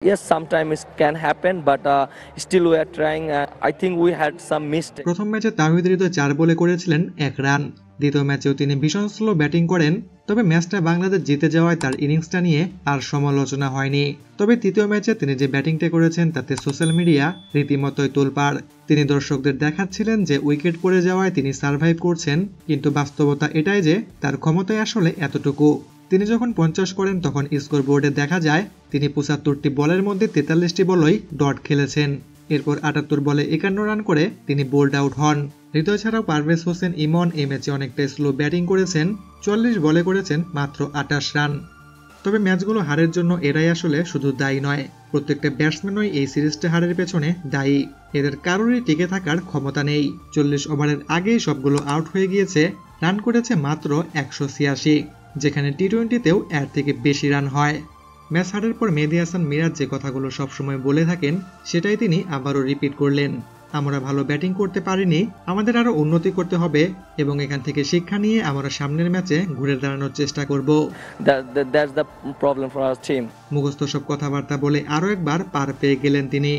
Yes, sometimes it can happen, but still we are trying. I think we had some mistake. প্রথম ম্যাচে তাওহিদ হৃদয় 4 বলে করেছিলেন 1 run. দ্বিতীয় ম্যাচেও তিনি ভীষণ স্লো ব্যাটিং করেন, তবে ম্যাচটা বাংলাদেশ জিতে যাওয়ায় তার ইনিংসটা নিয়ে আর সমালোচনা হয়নি। তবে তৃতীয় ম্যাচে তিনি যে ব্যাটিংটা করেছেন তাতে সোশ্যাল মিডিয়া রীতিমতোই তোলপাড়। তিনি দর্শকদের দেখাচ্ছিলেন যে উইকেট পড়ে যাওয়ায় তিনি সার্ভাইভ করছেন, কিন্তু বাস্তবতা এটাই যে তার ক্ষমতায় আসলে এতটুকু। তিনি যখন 50 করেন তখন স্কোর বোর্ডে দেখা যায় তিনি 75টি বলের মধ্যে 43টি বলই ডট খেলেছেন। এরপর 78 বলে 51 রান করে তিনি বোল্ড আউট হন। হৃদয় ছাড়াও পারভেজ হোসেন ইমন এই ম্যাচে অনেকটা স্লো ব্যাটিং করেছেন, 44 বলে করেছেন মাত্র 28 রান। তবে ম্যাচগুলো হারের জন্য এরাই আসলে শুধু দায়ী নয়, প্রত্যেকটা ব্যাটসম্যানই এই সিরিজটা হারের পেছনে দায়ী। এদের কারোরই টিকে থাকার ক্ষমতা নেই। 40 ওভারের আগেই সবগুলো আউট হয়ে গিয়েছে, রান করেছে মাত্র 186, যেখানে টি-20তেও এর থেকে বেশি রান হয়। ম্যাচ হারের পর মেহেদী হাসান মিরাজ যে কথাগুলো সবসময় বলে থাকেন সেটাই তিনি আবারও রিপিট করলেন। আমরা ভালো ব্যাটিং করতে পারিনি, আমাদের আরো উন্নতি করতে হবে এবং এখান থেকে শিক্ষা নিয়ে আমরা সামনের ম্যাচে ঘুরে দাঁড়ানোর চেষ্টা করব। That's the problem for our team. মুখস্থ সব কথাবার্তা বলে আরও একবার পার পেয়ে গেলেন তিনি।